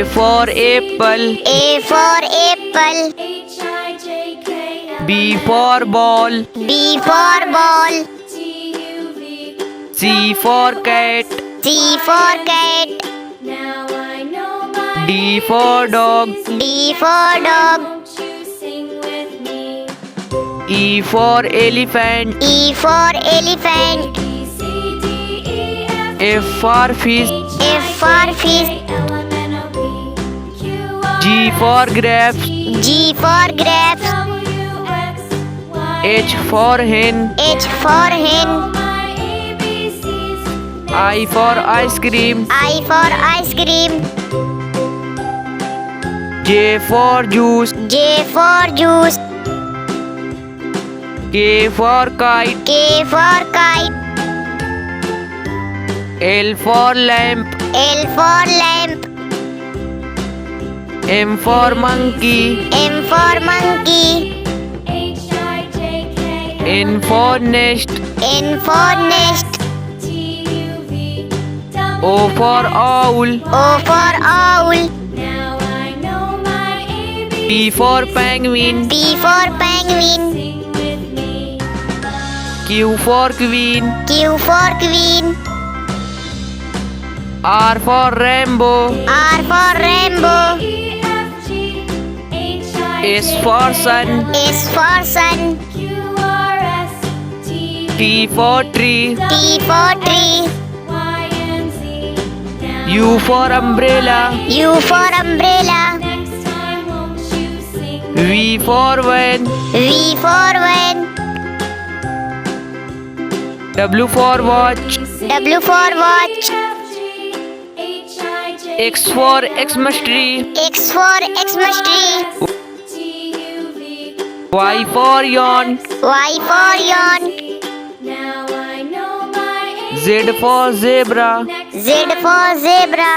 A for apple. A for apple. B for ball. B for ball. C for cat. C for cat. D for dog. D for dog. E for elephant. E for elephant. F for fish. F for fish. G for grapes. G for grapes. H for hen. H for hen. I for ice cream. I for ice cream. J for juice. J for juice. K for kite. K for kite. L for lamp. L for lamp. M for monkey. M for monkey. N for nest. N for nest. O for owl. O for owl. P for penguin. P for penguin. Q for queen. Q for queen. R for rainbow. R for rainbow. S for sun. S for sun. T for tree. T for tree. U for umbrella. U for umbrella. V for van. V for van. W for watch. W for watch. X for Xmas tree. X for Xmas tree. Y for yawn. Y for yawn. Z for zebra. Z for zebra.